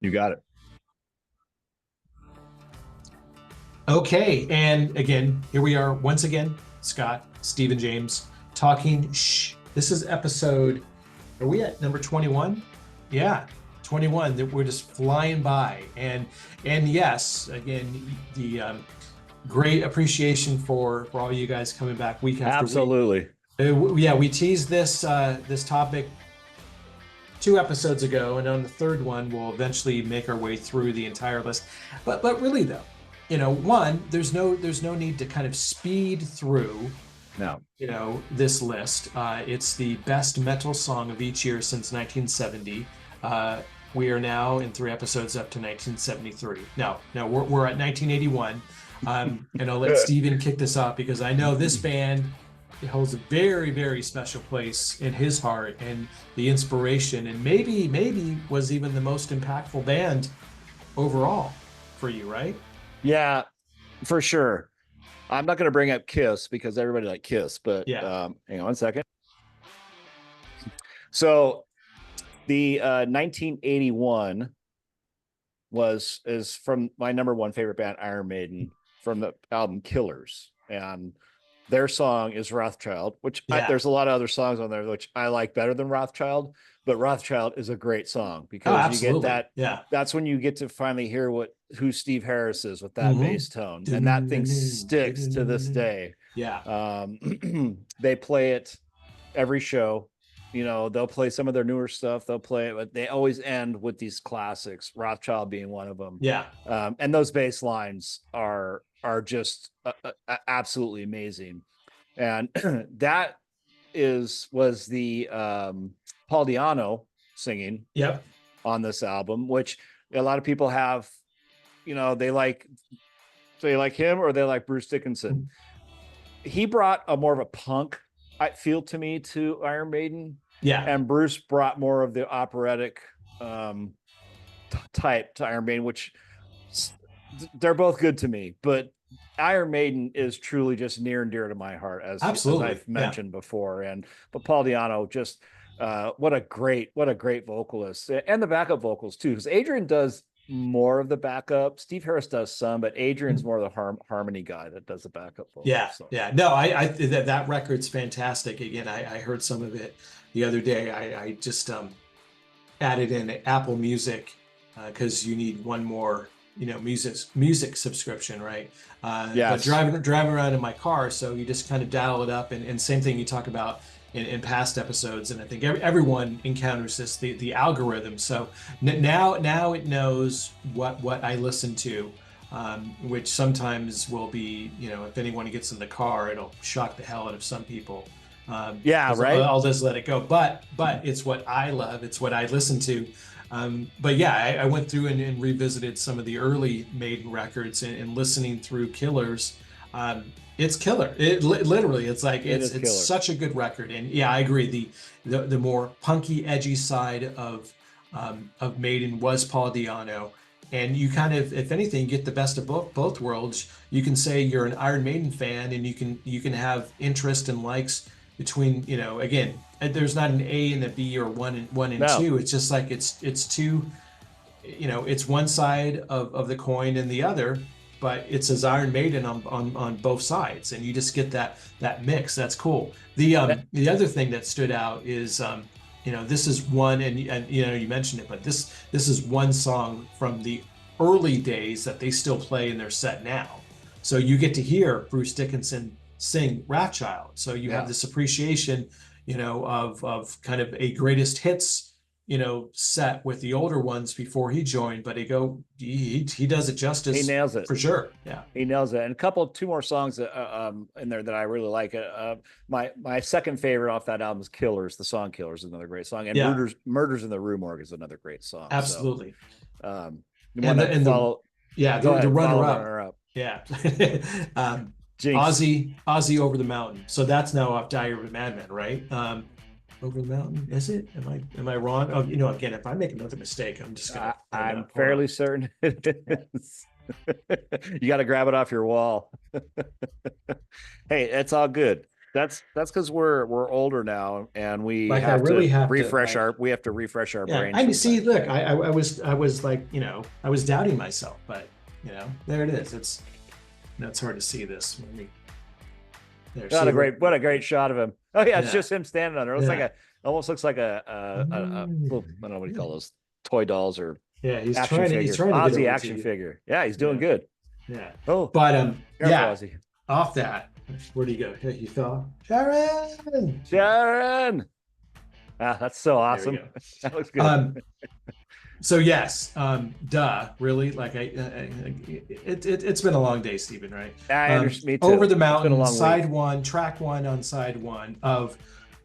You got it. Okay, and again, here we are once again, Scott, Stephen James, talking. Shh. This is episode. Are we at number 21? Yeah, 21. That we're just flying by, and yes, again, the great appreciation for all you guys coming back week after week. Absolutely. Yeah, we teased this topic 2 episodes ago, and on the third one, we'll eventually make our way through the entire list. But really though, one, there's no need to kind of speed through No. this list. It's the best metal song of each year since 1970. We are now in 3 episodes up to 1973. No, we're at 1981. And I'll let Steven kick this off because I know this band holds a very, very special place in his heart and the inspiration, and maybe was even the most impactful band overall for you, right? Yeah, for sure. I'm not going to bring up Kiss because everybody liked Kiss, but Yeah. hang on 1 second. So the 1981 is from my number one favorite band, Iron Maiden, from the album Killers, and their song is Rothschild, which there's a lot of other songs on there which I like better than Rothschild, but Rothschild is a great song because you get that. Yeah. That's when you get to finally hear who Steve Harris is with that bass tone, and that thing sticks to this day. Yeah. They play it every show. They'll play some of their newer stuff. They'll play it, but they always end with these classics, Rothschild being one of them. Yeah. And those bass lines are just absolutely amazing. And that was the Paul Di'Anno singing Yep. on this album, which a lot of people have, they like him or they like Bruce Dickinson. He brought a more of a punk feel to me to Iron Maiden. Yeah. And Bruce brought more of the operatic type to Iron Maiden, which they're both good to me, but Iron Maiden is truly just near and dear to my heart, as I've mentioned before. But Paul Di'Anno, just what a great vocalist, and the backup vocals too, because Adrian does more of the backup. Steve Harris does some, but Adrian's more of the harmony guy that does the backup vocals. Yeah. So. Yeah. No, I that record's fantastic. Again, I heard some of it the other day. I just added in Apple Music because you need one more music subscription, right? But driving around in my car, so you just kind of dial it up, and same thing you talk about in past episodes, and I think everyone encounters this, the algorithm. So now it knows what I listen to, which sometimes will be, if anyone gets in the car, it'll shock the hell out of some people. Right. I'll just let it go, but it's what I love, it's what I listen to. But yeah, I went through and revisited some of the early Maiden records, and listening through Killers. It's killer. It literally, it's like it's such a good record. And yeah, I agree. The more punky, edgy side of Maiden was Paul Di'Anno, and you kind of, if anything, get the best of both worlds. You can say you're an Iron Maiden fan, and you can have interest and likes between, again, there's not an A and a B or one and two. It's just like it's two, it's one side of the coin and the other, but it says Iron Maiden on both sides, and you just get that mix. That's cool. The other thing that stood out is this is one, and you mentioned it, but this is one song from the early days that they still play in their set now. So you get to hear Bruce Dickinson sing Wrathchild. So you have this appreciation, of kind of a greatest hits, set with the older ones before he joined. But he does it justice. He nails it for sure. Yeah, he nails it. And two more songs in there that I really like. My second favorite off that album is Killers. The song Killers is another great song, and Murders in the Rue Morgue is another great song. Absolutely. So, the runner up. Yeah. Ozzy Over the Mountain. So that's now off Diary of a Madman, right? Over the Mountain, is it? Am I wrong? Oh, again, if I make another mistake, I'm just gonna. I'm fairly certain it is. You got to grab it off your wall. Hey, it's all good. That's because we're older now, and we Like, I have really to have to, refresh like, our we have to refresh our yeah. brains I mean, see, sometimes. look, I was like, I was doubting myself, but there it is. It's hard to see this. There, see, look. What a great shot of him. Oh yeah, it's Yeah, just him standing on there. It looks like yeah. almost looks like a little, I don't know what you call those, toy dolls or Yeah, action he's figure, trying to get Ozzy over to action you. figure. Yeah, he's doing Yeah, good. yeah. Oh, But careful, yeah, Ozzy. off that. Where do you go? Hey, you fell. Sharon! Sharon. Ah, that's so There we awesome. go. That looks good. So yes, really, like it's been a long day, Stephen, right? I understand. Me too. Over the It's been a Mountain, long week. side one, track one on side one of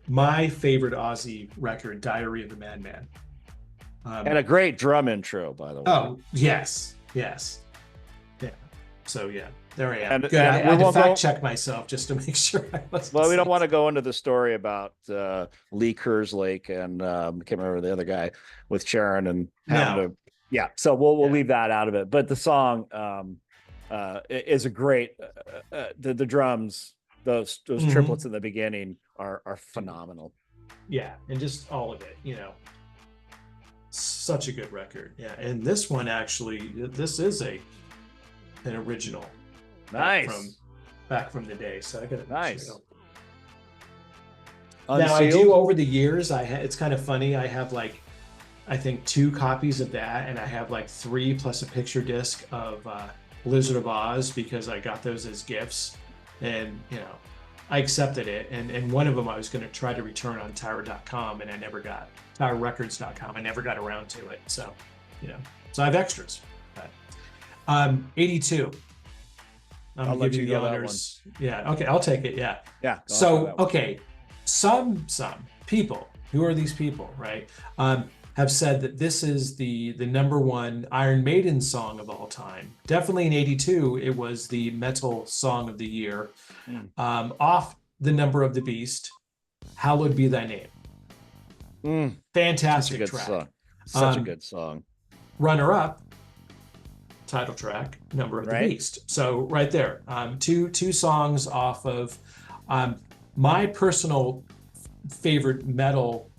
my favorite Ozzy record, Diary of a Madman. And a great drum intro, by the way. Oh, yes. Yeah. So yeah, there I am. Good. And I had to fact check myself just to make sure I wasn't. Well, we don't want to go into the story about Lee Kerslake and I can't remember the other guy with Sharon and having to. Yeah, so we'll leave that out of it. But the song is a great. The drums, those triplets in the beginning are phenomenal. Yeah, and just all of it, such a good record. Yeah, and this one actually, this is an original. Nice. Back from the day. So I got it. Nice. Now I do, over the years, it's kind of funny. I have like, I think 2 copies of that, and I have like 3 plus a picture disc of Blizzard of Oz, because I got those as gifts, and I accepted it, and one of them I was going to try to return on Tower.com, and I never got TowerRecords.com. I never got around to it. So, so I have extras. But, 82. I'll let you go that one. Yeah. Okay. I'll take it. Yeah. Yeah. So, okay. Some people, who are these people, right? Have said that this is the number 1 Iron Maiden song of all time. Definitely in 82, it was the metal song of the year. Off The Number of the Beast, Hallowed Be Thy Name. Fantastic track. Song. Such a good song. Runner up, title track, Number of the Beast. So right there, two songs off of my personal favorite metal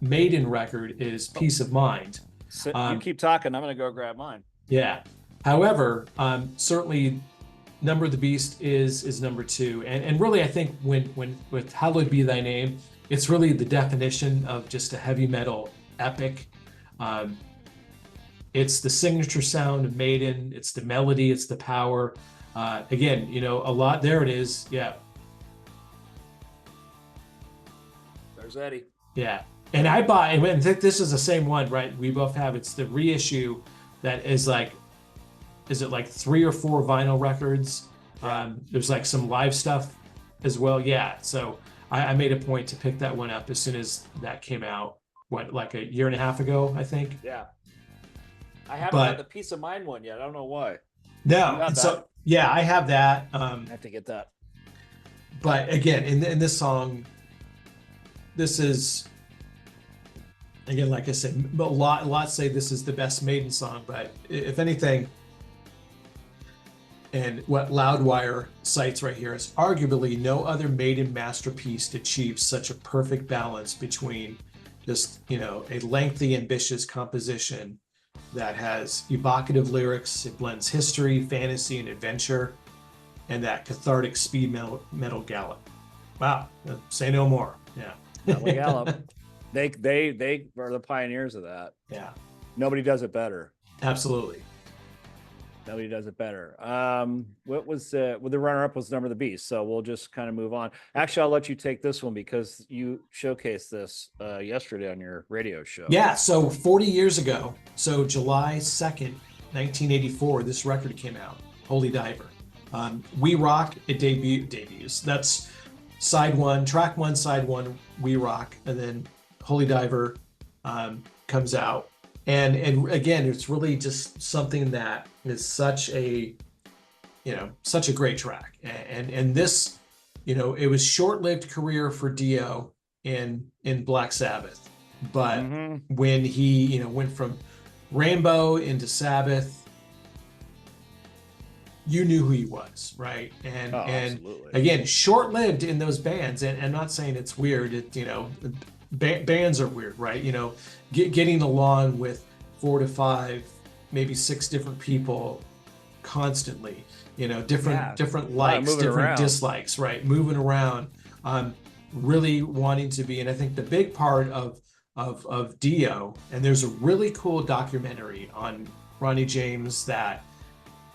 Maiden record is Peace of Mind. So you keep talking, I'm going to go grab mine. Yeah. However, certainly Number of the Beast is number 2. And really, I think when with Hallowed Be Thy Name, it's really the definition of just a heavy metal epic. It's the signature sound of Maiden. It's the melody. It's the power. Again, a lot. There it is. Yeah. There's Eddie. Yeah. And I bought, and I think this is the same one, right? We both have. It's the reissue that is like, is it like 3 or 4 vinyl records? There's like some live stuff as well. Yeah. So I made a point to pick that one up as soon as that came out. What, like a year and a half ago, I think? Yeah. I haven't had the Peace of Mind one yet. I don't know why. No. So yeah, I have that. I have to get that. But again, in this song, this is, again, like I said, a lot say this is the best Maiden song, but if anything, and what Loudwire cites right here is arguably no other Maiden masterpiece achieves such a perfect balance between just, a lengthy, ambitious composition that has evocative lyrics. It blends history, fantasy, and adventure, and that cathartic speed metal gallop. Wow, say no more. Yeah. Gallop. They are the pioneers of that. Yeah. Nobody does it better. Absolutely. Nobody does it better. What was the runner-up was Number of the Beast, so we'll just kind of move on. Actually, I'll let you take this one because you showcased this yesterday on your radio show. Yeah, so 40 years ago, so July 2nd, 1984, this record came out, Holy Diver. We Rock, it debuts. That's side 1, track 1, side 1, We Rock, and then Holy Diver comes out. And again, it's really just something that is such a great track. And this, it was short-lived career for Dio in Black Sabbath. But when he, went from Rainbow into Sabbath, you knew who he was, right? And absolutely. again, short-lived in those bands. And I'm not saying it's weird. Bands are weird, right? Getting along with 4 to 5, maybe 6 different people constantly. Different likes, different around. dislikes, right? Moving around, really wanting to be. And I think the big part of Dio, and there's a really cool documentary on Ronnie James that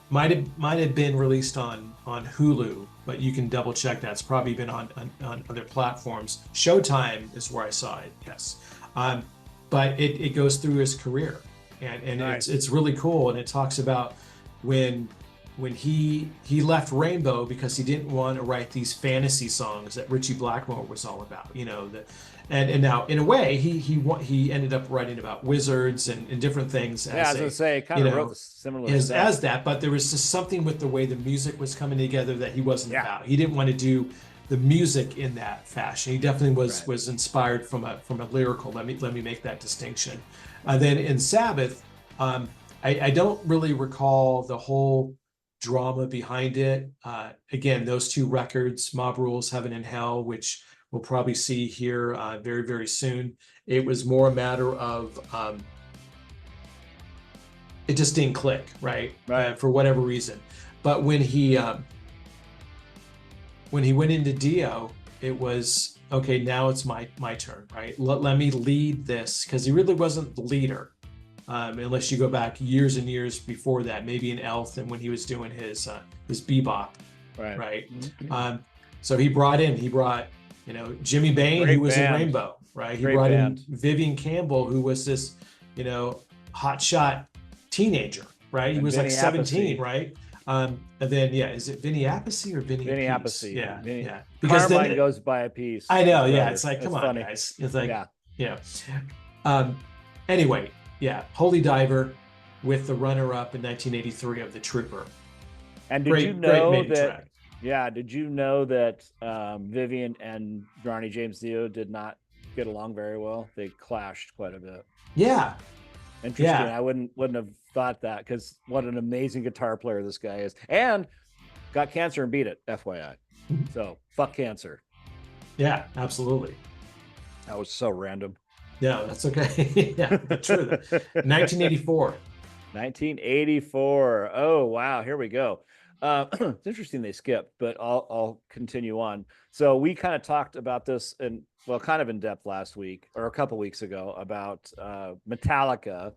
might have been released on Hulu, but you can double check that. It's probably been on other platforms. Showtime is where I saw it. Yes, but it goes through his career, and nice. it's really cool, and it talks about when he left Rainbow because he didn't want to write these fantasy songs that Ritchie Blackmore was all about. And now in a way he ended up writing about wizards and different things. Yeah, I was gonna say, kind of wrote similar as that, but there was just something with the way the music was coming together that he wasn't about. He didn't want to do the music in that fashion. He definitely was inspired from a lyrical. Let me make that distinction. Then in Sabbath, I don't really recall the whole drama behind it. Again, those 2 records, Mob Rules, Heaven and Hell, which we'll probably see here very, very soon. It was more a matter of it just didn't click, right? For whatever reason. But when he went into Dio, it was okay. Now it's my turn, right? Let me lead this, because he really wasn't the leader, unless you go back years and years before that, maybe in Elf and when he was doing his bebop, right? So he brought Jimmy Bain, who was in Rainbow, right? He brought in Vivian Campbell, who was this hotshot teenager, right? He was like 17, right? And then is it Vinny Appice or Vinny Appice? Yeah. Because Carmine goes by a piece. I know, it's like, come on, guys. It's like, anyway, Holy Diver with the runner-up in 1983 of The Trooper. And did you know that? Yeah, did you know that Vivian and Ronnie James Dio did not get along very well? They clashed quite a bit. Yeah. Interesting. I wouldn't have thought that, because what an amazing guitar player this guy is, and got cancer and beat it, FYI. So fuck cancer. Yeah, absolutely. That was so random. Yeah, that's okay. Yeah, true. 1984. 1984. Oh wow, here we go. It's interesting they skipped, but I'll continue on. So we kind of talked about this kind of in depth last week or a couple weeks ago about Metallica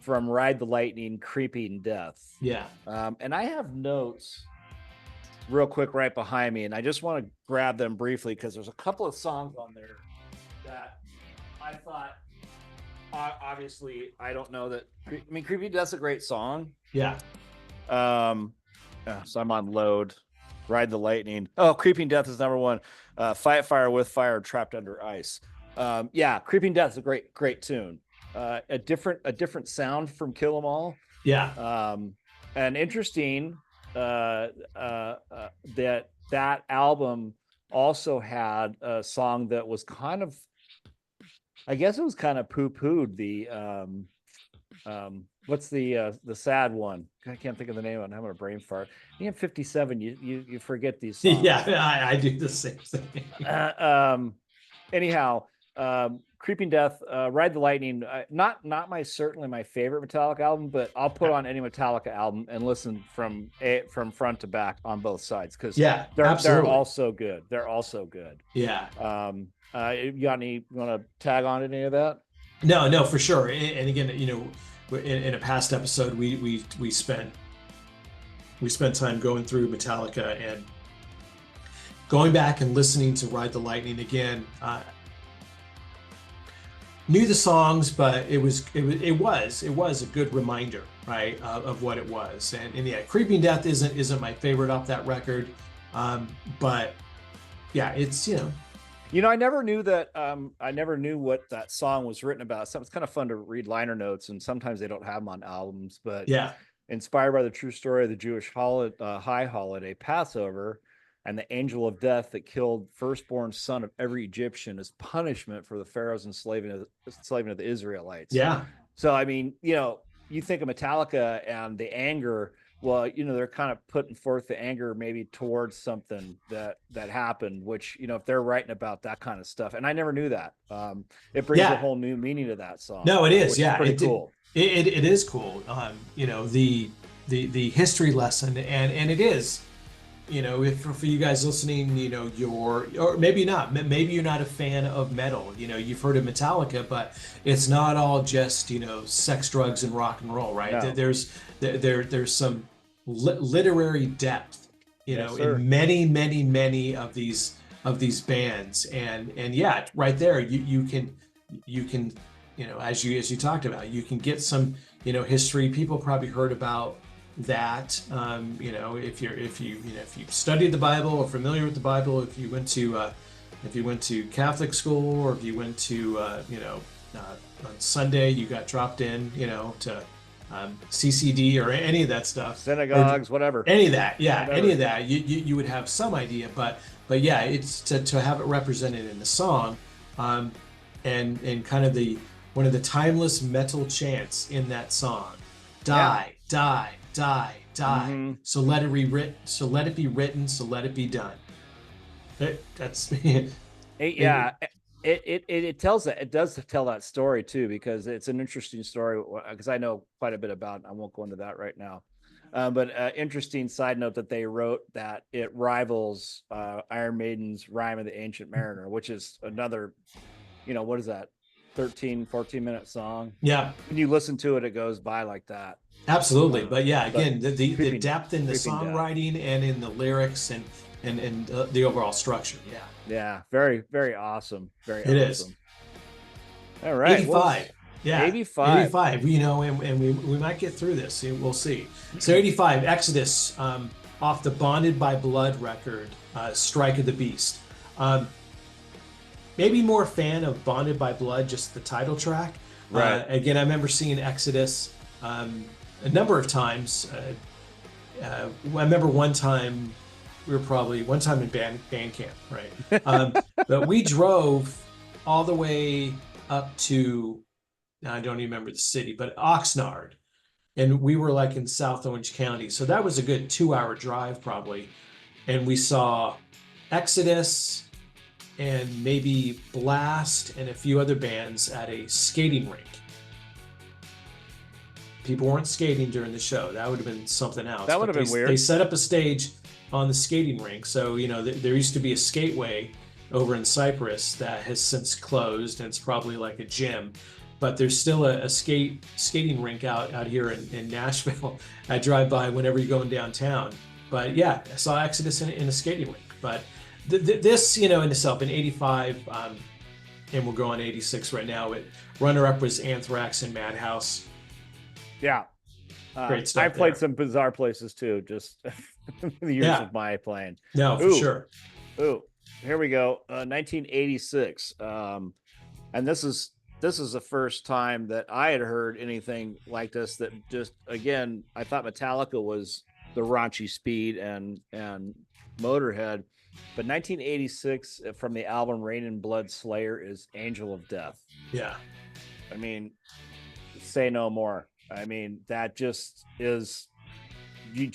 from Ride the Lightning, Creeping Death. Yeah. And I have notes real quick right behind me, and I just want to grab them briefly because there's a couple of songs on there that I thought, obviously, I don't know that. I mean, Creeping Death's a great song. Yeah. So I'm on load. Ride the Lightning. Oh, Creeping Death is number 1. Fight Fire with Fire, Trapped Under Ice. Creeping Death is a great tune. A different sound from Kill 'Em All. Yeah. And interesting that album also had a song that was kind of, I guess it was kind of poo-pooed. What's the sad one? I can't think of the name of it. I'm having a brain fart. You have 57. You forget these songs. Yeah, I do the same thing. Anyhow, Creeping Death, Ride the Lightning. Not certainly my favorite Metallica album, but I'll put on any Metallica album and listen from front to back on both sides, because they're all so good. They're all so good. Yeah. You want to tag on any of that? No, for sure. And again, in a past episode, we spent time going through Metallica and going back and listening to Ride the Lightning again. Knew the songs, but it was a good reminder, right, of what it was. And Creeping Death isn't my favorite off that record, but yeah, it's I never knew that. I never knew what that song was written about. So it's kind of fun to read liner notes, and sometimes they don't have them on albums. But inspired by the true story of the Jewish high holiday, Passover, and the angel of death that killed firstborn son of every Egyptian as punishment for the Pharaoh's enslaving of the Israelites. Yeah. So I mean, you think of Metallica and the anger well, they're kind of putting forth the anger maybe towards something that happened, which, if they're writing about that kind of stuff, and I never knew that, it brings a whole new meaning to that song. No, it is. Which is pretty cool. It is cool. The history lesson, and it is, if for you guys listening, or maybe not, maybe you're not a fan of metal, you've heard of Metallica, but it's not all just, sex, drugs, and rock and roll, right? No. There's some literary depth, in many of these bands, and yeah, right there, you can, as you talked about, you can get some, history. People probably heard about that, if you've studied the Bible or familiar with the Bible, if you went to Catholic school, or if you went to on Sunday you got dropped in, to CCD or any of that stuff, synagogues, whatever, any of that, any of that, you would have some idea, but yeah, it's to have it represented in the song, and kind of one of the timeless metal chants in that song, die, die, die, die. Mm-hmm. So let it be written, so let it be done. That's yeah. It tells that, it does tell that story too, because it's an interesting story, because I know quite a bit about it. I won't go into that right now. But interesting side note that they wrote that it rivals Iron Maiden's Rime of the Ancient Mariner, which is another, what is that, 14-minute song? Yeah. When you listen to it, it goes by like that. Absolutely. But yeah, again, the depth in the songwriting and in the lyrics and the overall structure. Yeah. Yeah. Very, very awesome. Very awesome. It is. All right. 85. Well, yeah. 85. And we might get through this. We'll see. So 85, Exodus, off the Bonded by Blood record, Strike of the Beast. Maybe more a fan of Bonded by Blood, just the title track. Right. Again, I remember seeing Exodus a number of times. I remember one time in band camp, right? But we drove all the way up to, I don't even remember the city, but Oxnard. And we were like in South Orange County. So that was a good 2-hour drive probably. And we saw Exodus and maybe Blast and a few other bands at a skating rink. People weren't skating during the show. That would have been something else. That would have been weird. They set up a stage on the skating rink. So, there used to be a skateway over in Cypress that has since closed, and it's probably like a gym. But there's still a skating rink out here in Nashville. I drive by whenever you're going downtown. But yeah, I saw Exodus in a skating rink. But this, in itself, in 85, and we'll go on 86 right now. Runner-up was Anthrax and Madhouse. Yeah. Great stuff. I played some bizarre places too, just the years of my playing. No, for sure. Ooh, here we go. 1986. And this is the first time that I had heard anything like this, that just, again, I thought Metallica was the raunchy Speed and Motorhead. But 1986 from the album Rain and Blood, Slayer is Angel of Death. Yeah. I mean, say no more. I mean, that just is, I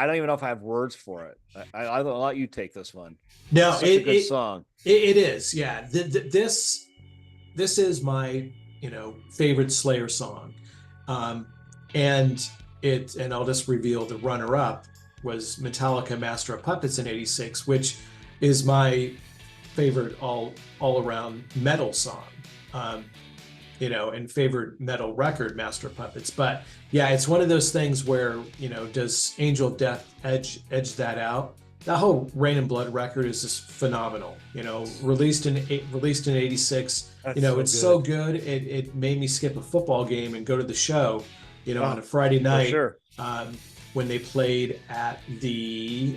don't even know if I have words for it. I'll let you take this one. No, it's a good song. It is. Yeah. This is my, favorite Slayer song. And I'll just reveal the runner-up was Metallica Master of Puppets in 86, which is my favorite all around metal song, and favorite metal record, Master of Puppets. But yeah, it's one of those things where, does Angel of Death edge that out? That whole Rain and Blood record is just phenomenal. Released in 86. It's so good. It made me skip a football game and go to the show, on a Friday night. For sure. When they played at the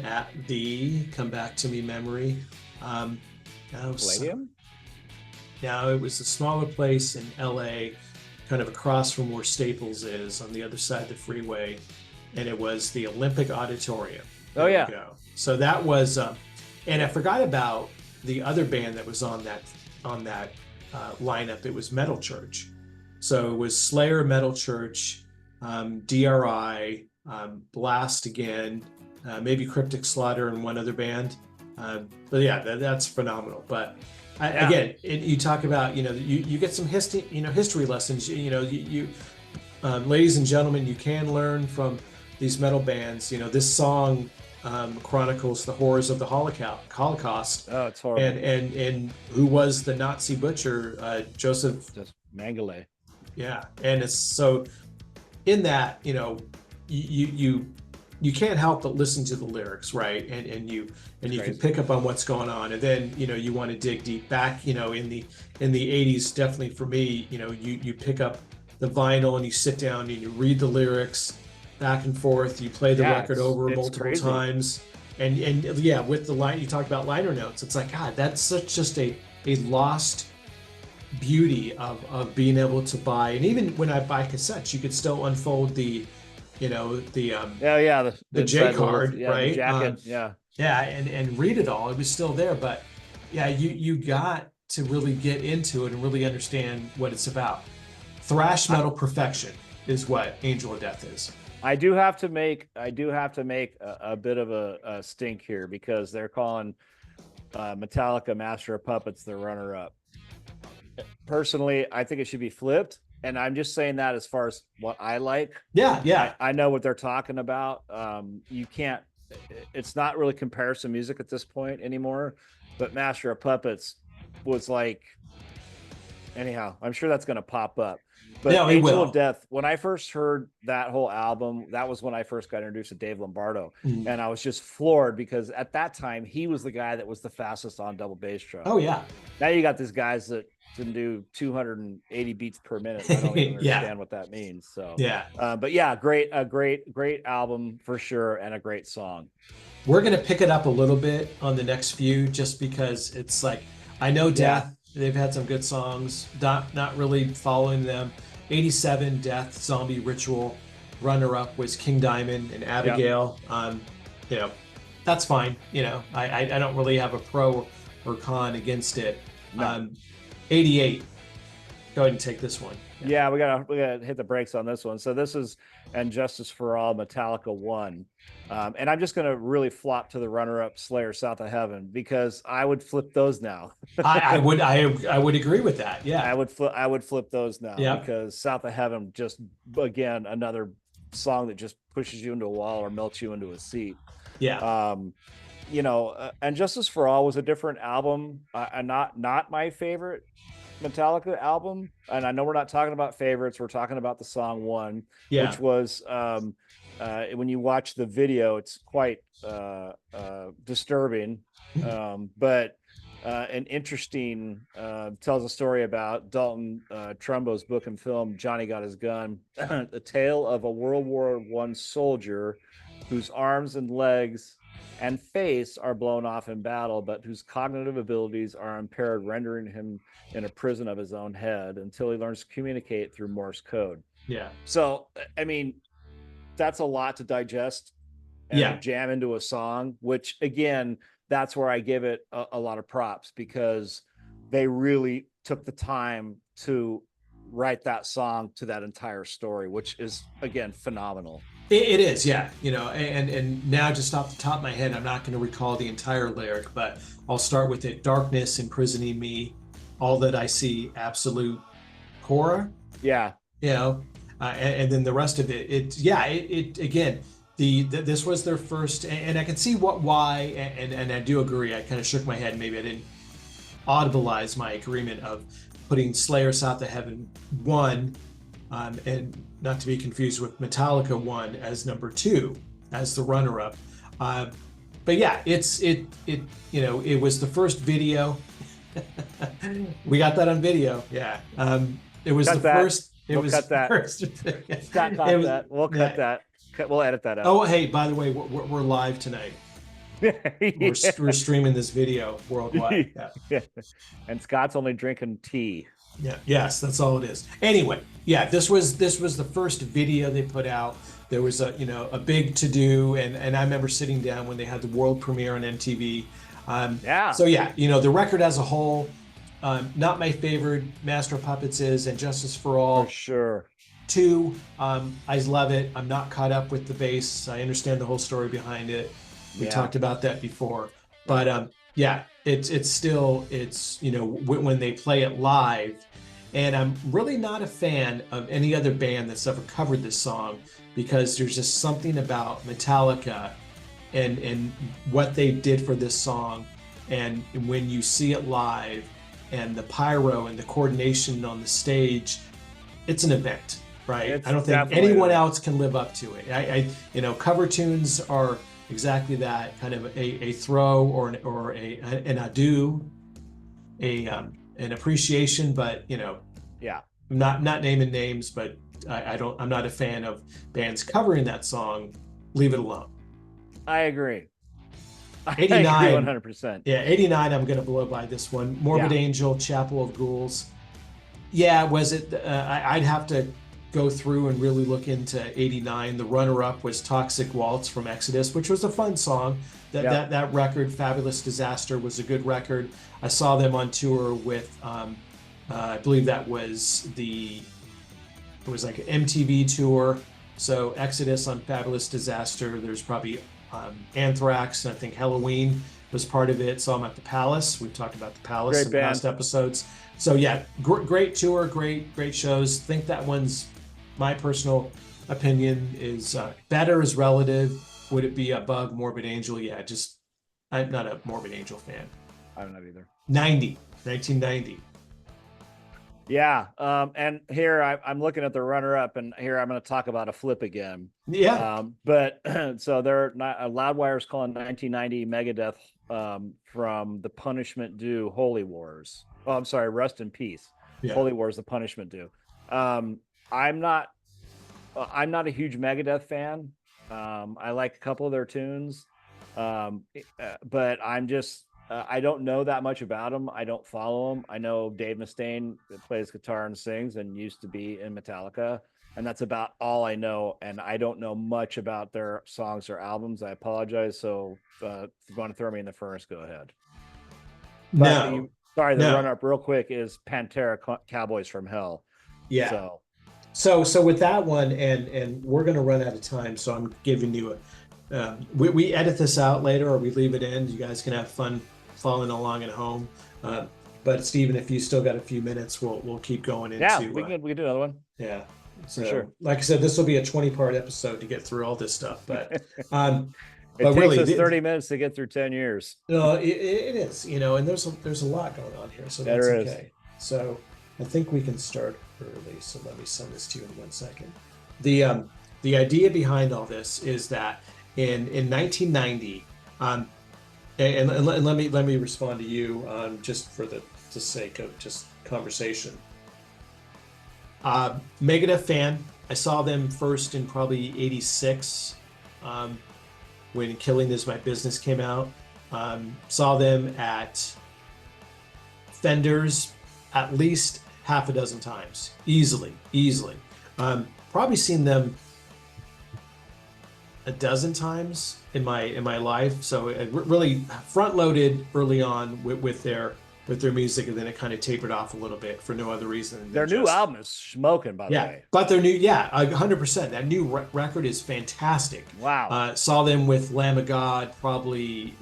come back to me memory. Palladium? No, it was a smaller place in LA, kind of across from where Staples is on the other side of the freeway. And it was the Olympic Auditorium. Oh, yeah. So that was, and I forgot about the other band that was on that lineup. It was Metal Church. So it was Slayer, Metal Church, DRI, Blast Again, maybe Cryptic Slaughter and one other band. But yeah, that's phenomenal. But again, you talk about, you get some history lessons. Ladies and gentlemen, you can learn from these metal bands. This song chronicles the horrors of the Holocaust. Oh, it's horrible. And who was the Nazi butcher, Joseph Mengele. Yeah, and it's so in that, you can't help but listen to the lyrics, right? And you can pick up on what's going on, and then you want to dig deep back. In the 80s, definitely for me, you pick up the vinyl and you sit down and you read the lyrics back and forth. You play the record over multiple times, and yeah, with the line you talk about liner notes, it's like, God, that's just a lost beauty of being able to buy. And even when I buy cassettes, you could still unfold the J card, right? The jacket, and read it all. It was still there, but yeah, you got to really get into it and really understand what it's about. Thrash metal perfection is what Angel of Death is. I do have to make a bit of a stink here, because they're calling Metallica Master of Puppets the runner-up. Personally, I think it should be flipped, and I'm just saying that as far as what I like. Yeah. I know what they're talking about. You can't. It's not really comparison music at this point anymore. But Master of Puppets was like. Anyhow, I'm sure that's going to pop up. But yeah, Angel of Death, when I first heard that whole album, that was when I first got introduced to Dave Lombardo. Mm-hmm. And I was just floored, because at that time, he was the guy that was the fastest on double bass drum. Oh, yeah. Now you got these guys that can do 280 beats per minute. I don't even understand what that means. So, but yeah, great album for sure, and a great song. We're going to pick it up a little bit on the next few, just because it's like, I know Death. They've had some good songs, not really following them. 87, Death, Zombie Ritual. Runner-up was King Diamond and Abigail. That's fine. I don't really have a pro or con against it. No. 88, go ahead and take this one. Yeah, we gotta hit the brakes on this one. So this is And Justice for All, Metallica 1. And I'm just going to really flop to the runner-up, Slayer, South of Heaven, because I would flip those now. I would agree with that. Yeah, I would flip those now, because South of Heaven, just again, another song that just pushes you into a wall or melts you into a seat. Yeah. And Justice for All was a different album, not my favorite Metallica album. And I know we're not talking about favorites, we're talking about the song One, which was when you watch the video, it's quite disturbing, but an interesting, tells a story about Dalton Trumbo's book and film Johnny Got His Gun, the tale of a World War I soldier whose arms and legs and face are blown off in battle, but whose cognitive abilities are impaired, rendering him in a prison of his own head until he learns to communicate through Morse code. Yeah. So, I mean, that's a lot to digest and jam into a song, which again, that's where I give it a lot of props, because they really took the time to write that song to that entire story, which is, again, phenomenal. It is, yeah. And now just off the top of my head, I'm not going to recall the entire lyric, but I'll start with it. Darkness imprisoning me, all that I see, absolute horror. Yeah. And then the rest of it again, this was their first, and I can see why, and I do agree. I kind of shook my head. Maybe I didn't audibilize my agreement of putting Slayer South of Heaven 1, and not to be confused with Metallica 1 as number 2, as the runner-up. But yeah, it was the first video. We got that on video. Yeah. It was the first. We'll cut that. Scott caught that. We'll cut that. We'll edit that out. Oh, hey, by the way, we're live tonight. We're streaming this video worldwide. Yeah. And Scott's only drinking tea. Yeah. Yes, that's all it is. Anyway, this was the first video they put out. There was a big to do, and I remember sitting down when they had the world premiere on MTV. So the record as a whole, not my favorite. Master of Puppets is, and Justice for All. For sure. 2, I love it. I'm not caught up with the bass. I understand the whole story behind it. We talked about that before. But yeah, it's still, you know, when they play it live. And I'm really not a fan of any other band that's ever covered this song, because there's just something about Metallica and what they did for this song. And when you see it live and the pyro and the coordination on the stage, it's an event, right? It's I don't think anyone else can live up to it. You know, cover tunes are exactly that, kind of a throw or an adieu, an appreciation, but you know, I'm not naming names, but I'm not a fan of bands covering that song. Leave it alone. I agree. 89, I agree 100%. Yeah, 89. I'm gonna blow by this one. Morbid Angel, Chapel of Ghouls. Yeah, was it? I'd have to go through and really look into 89. The runner-up was Toxic Waltz from Exodus, which was a fun song. That record, Fabulous Disaster, was a good record. I saw them on tour with, I believe that was it was like an MTV tour. So Exodus on Fabulous Disaster. There's probably Anthrax, and I think Halloween was part of it. Saw them at the Palace. We've talked about the Palace in past episodes. So yeah, great tour, great shows. Think that one's, my personal opinion, is better is relative. Would it be above Morbid Angel? Yeah, just I'm not a Morbid Angel fan. I'm not either. 1990. Yeah, and here I'm looking at the runner-up, and here I'm going to talk about a flip again. Yeah. But so they're not, Loudwire's calling 1990 Megadeth from The Punishment Due Holy Wars. Oh, I'm sorry, Rest in Peace. Yeah. Holy Wars, The Punishment Due. I'm not a huge Megadeth fan. I like a couple of their tunes, but I'm just I don't know that much about them. I don't follow them. I know Dave Mustaine plays guitar and sings and used to be in Metallica, and that's about all I know. And I don't know much about their songs or albums. I apologize. So if you want to throw me in the furnace, go ahead. No. Sorry, the run-up real quick is Pantera, Cowboys from Hell. Yeah. So with that one, and we're going to run out of time, so I'm giving you we edit this out later, or we leave it in. You guys can have fun following along at home. But Stephen, if you still got a few minutes, we'll keep going into. Yeah, we can do another one. Yeah, so, for sure. Like I said, this will be a 20-part episode to get through all this stuff. But it takes really, us 30 minutes to get through 10 years. No, it is, you know, and there's a lot going on here, so that's okay. So I think we can start early. So let me send this to you in 1 second. The idea behind all this is that in 1990, and let me respond to you just for the sake of just conversation. Megadeth fan. I saw them first in probably '86 when Killing Is My Business came out. Saw them at Fenders at least half a dozen times, easily. Probably seen them a dozen times in my life. So it really front loaded early on with their music, and then it kind of tapered off a little bit for no other reason. Their new album is smoking, by the way. But their new, 100%. That new record is fantastic. Wow. Saw them with Lamb of God probably,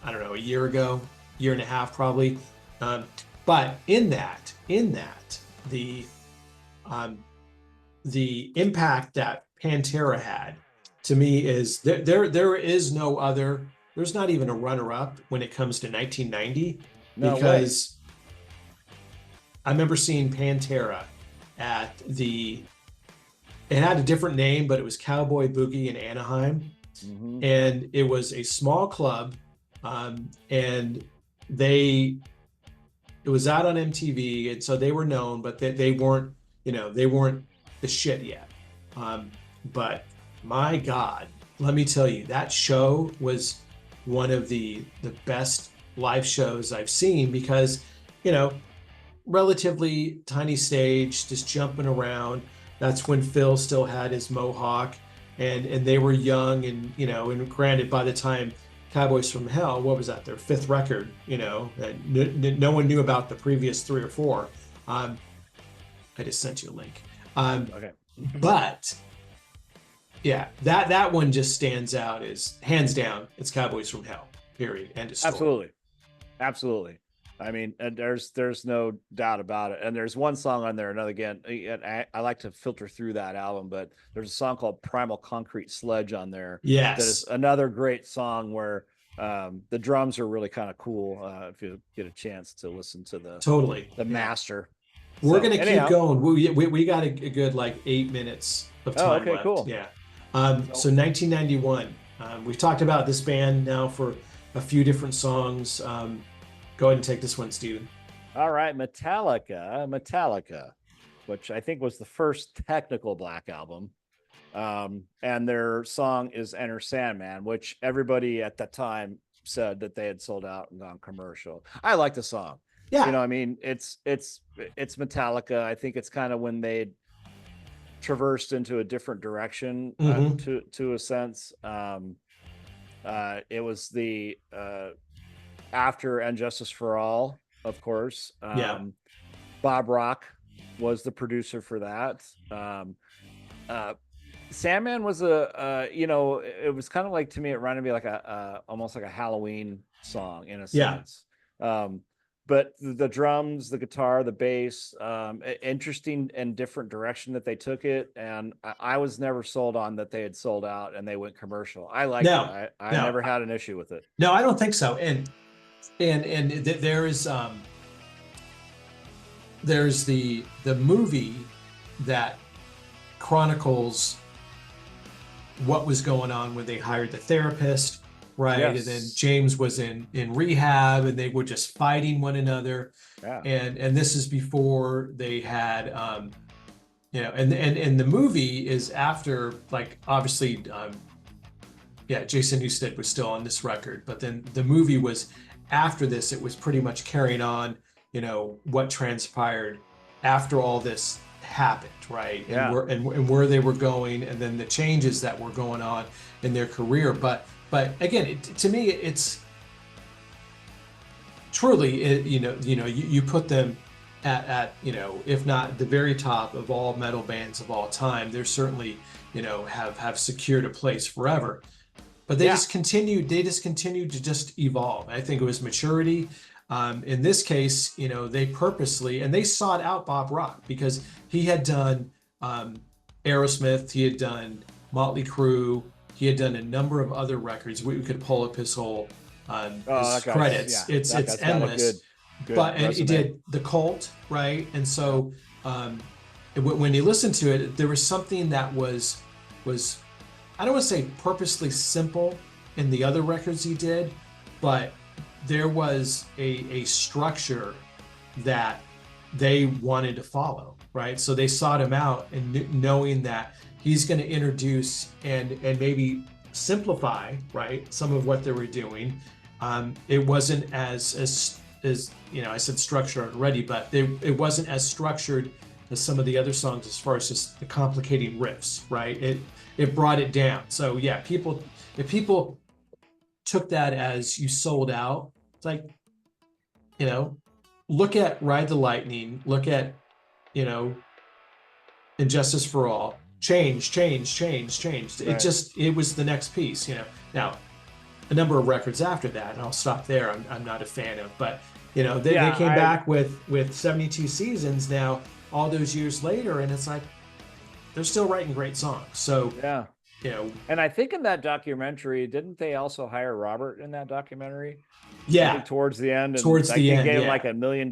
I don't know, a year ago, year and a half probably. But in that, the impact that Pantera had, to me, is there is no other. There's not even a runner-up when it comes to 1990. Because I remember seeing Pantera at it had a different name, but it was Cowboy Boogie in Anaheim. Mm-hmm. And it was a small club, and it was out on MTV, and so they were known, but they weren't, they weren't the shit yet. But my God, let me tell you, that show was one of the best live shows I've seen, because relatively tiny stage, just jumping around. That's when Phil still had his mohawk, and they were young, and and granted, by the time Cowboys from Hell, what was that, their fifth record, no one knew about the previous 3 or 4. I just sent you a link. Okay. But yeah, that one just stands out as hands down. It's Cowboys from Hell. Period. End of story. Absolutely. I mean, and there's no doubt about it. And there's one song on there, another again, and I like to filter through that album, but there's a song called Primal Concrete Sledge on there. Yes. That is another great song where the drums are really kind of cool. If you get a chance to listen to the master. We're going to keep going. We got a good like 8 minutes of time left. Cool. Yeah. So 1991, we've talked about this band now for a few different songs. Go ahead and take this one, Steven. All right, Metallica, which I think was the first technical Black album. And their song is Enter Sandman, which everybody at that time said that they had sold out and gone commercial. I like the song. Yeah. You know, I mean, it's Metallica. I think it's kind of when they traversed into a different direction to a sense. It was the after And Justice for All, of course. Bob Rock was the producer for that. Sandman was it was kind of like, to me, it reminded me like almost like a Halloween song in a sense. But the drums, the guitar, the bass, interesting and different direction that they took it. And I was never sold on that they had sold out and they went commercial. I liked it. I never had an issue with it. No, I don't think so. And there's the movie that chronicles what was going on when they hired the therapist, right? Yes. And then James was in rehab and they were just fighting one another. Yeah. And this is before they had and the movie is after, like, obviously Jason Newsted was still on this record, but then the movie was after this. It was pretty much carrying on, what transpired after all this happened, right? Yeah. And where they were going, and then the changes that were going on in their career. But again, to me, it's truly, you put them at if not the very top of all metal bands of all time. They're certainly, have secured a place forever. But they just continued to just evolve. I think it was maturity. In this case, they purposely, and they sought out Bob Rock because he had done Aerosmith, he had done Motley Crue, he had done a number of other records. We could pull up his whole his credits. Yeah, it's endless. And he did The Cult, right? And so when you listen to it, there was something that was I don't want to say purposely simple in the other records he did, but there was a structure that they wanted to follow, right? So they sought him out, and knowing that he's going to introduce and maybe simplify, right, some of what they were doing. It wasn't as I said structured already, but it wasn't as structured as some of the other songs as far as just the complicating riffs, right? It brought it down. So yeah, if people took that as you sold out, it's like, look at Ride the Lightning, look at, And Justice for All, change. Right. It was the next piece, Now, a number of records after that, and I'll stop there, I'm not a fan of, but, they came back with 72 Seasons now, all those years later, and it's like, they're still writing great songs. So, yeah. And I think in that documentary, didn't they also hire Robert in that documentary? Yeah. Towards the end. And gave him like $1 million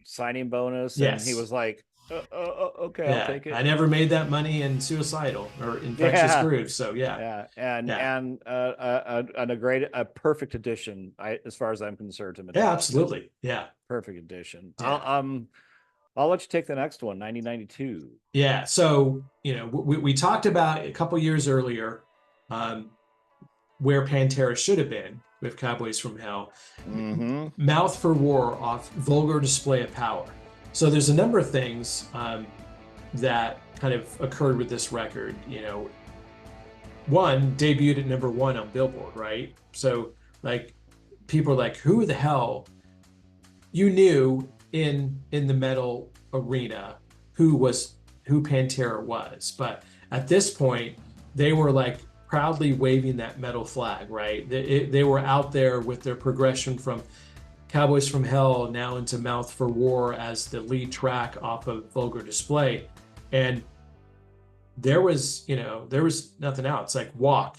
signing bonus. Yes. And he was like, okay, I'll take it. I never made that money in Suicidal or Infectious Grooves. So yeah. And a perfect addition, as far as I'm concerned, to Metallica. Yeah, absolutely. Yeah. Perfect addition. Yeah. I'll let you take the next one, 1992. Yeah. So, we talked about a couple years earlier where Pantera should have been with Cowboys from Hell. Mm-hmm. Mouth for War off Vulgar Display of Power. So there's a number of things that kind of occurred with this record. One, debuted at number 1 on Billboard, right? So like people are like, who the hell? You knew in the metal arena who was who Pantera was. But at this point, they were like proudly waving that metal flag, right? They were out there with their progression from Cowboys from Hell now into Mouth for War as the lead track off of Vulgar Display. And there was nothing else. Like Walk,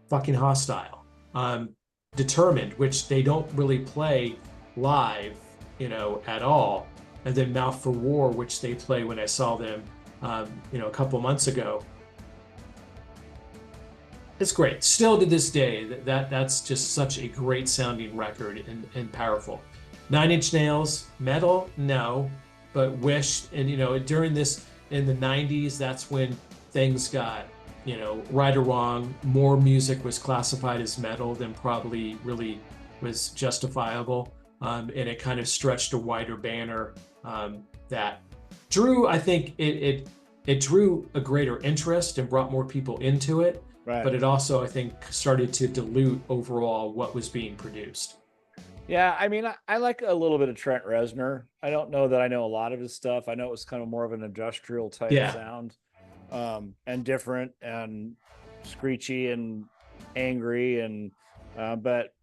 fucking Hostile, Determined, which they don't really play live, at all. And then Mouth for War, which they play when I saw them, a couple months ago. It's great. Still to this day, that's just such a great sounding record and powerful. Nine Inch Nails, metal, no, but Wish, and during this in the 90s, that's when things got, right or wrong, more music was classified as metal than probably really was justifiable, and it kind of stretched a wider banner that drew, I think it drew a greater interest and brought more people into it. Right. But it also, I think, started to dilute overall what was being produced. Yeah, I mean, I like a little bit of Trent Reznor. I don't know that I know a lot of his stuff. I know it was kind of more of an industrial type sound, and different and screechy and angry, and but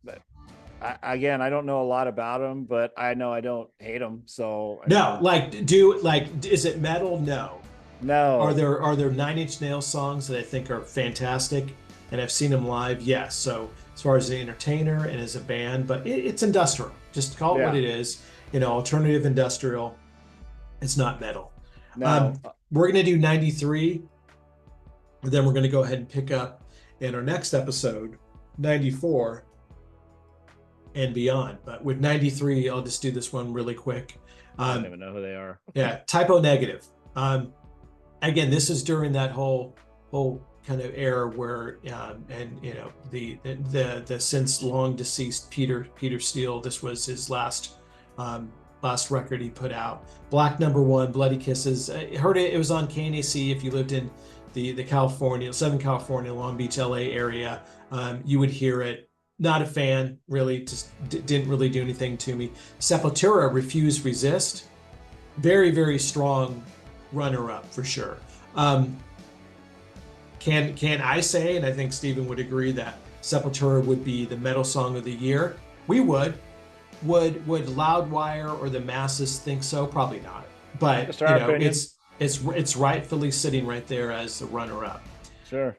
I don't know a lot about him, but I know I don't hate him. So is it metal? No. No. Are there Nine Inch Nails songs that I think are fantastic, and I've seen them live? Yes. So as far as the entertainer and as a band, but it's industrial. Just call it what it is. Alternative industrial. It's not metal. No. We're gonna do 93, and then we're gonna go ahead and pick up in our next episode 94 and beyond. But with 93, I'll just do this one really quick. I don't even know who they are. Yeah, Typo Negative. Again, this is during that whole kind of era where, the since long deceased Peter Steele. This was his last record he put out. Black Number One, Bloody Kisses. I heard it. It was on KNAC. If you lived in the Southern California, Long Beach, LA area, you would hear it. Not a fan, really. Just didn't really do anything to me. Sepultura, Refuse, Resist. Very, very strong runner-up for sure. Can I say, and I think Stephen would agree, that Sepultura would be the metal song of the year? We would. Would Loudwire or the masses think so? Probably not. But it's rightfully sitting right there as the runner-up. Sure.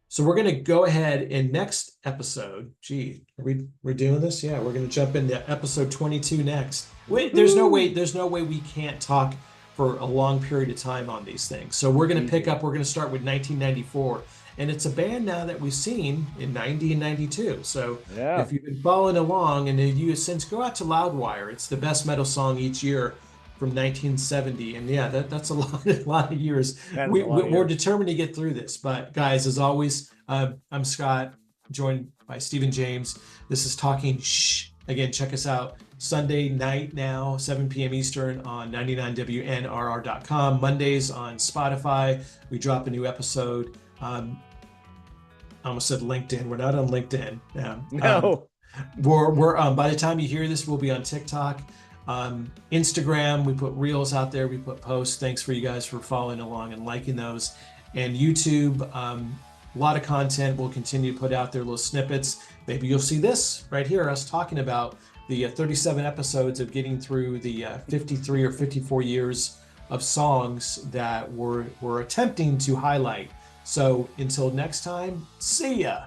So we're going to go ahead in next episode. We're doing this? Yeah, we're going to jump into episode 22 next. Wait, there's no way we can't talk for a long period of time on these things. So we're going to pick up, we're going to start with 1994. And it's a band now that we've seen in 90 and 92. So if you've been following along, and if you since go out to Loudwire, it's the best metal song each year from 1970. And that's a lot of years. We're determined to get through this. But guys, as always, I'm Scott, joined by Stephen James. This is Talking Shh. Again, check us out Sunday night now, 7 p.m. Eastern on 99WNRR.com. Mondays on Spotify. We drop a new episode. I almost said LinkedIn. We're not on LinkedIn. No. We're by the time you hear this, we'll be on TikTok, Instagram. We put reels out there. We put posts. Thanks for you guys for following along and liking those. And YouTube, a lot of content. We'll continue to put out there little snippets. Maybe you'll see this right here, us talking about the 37 episodes of getting through the 53 or 54 years of songs that we're attempting to highlight. So until next time, see ya.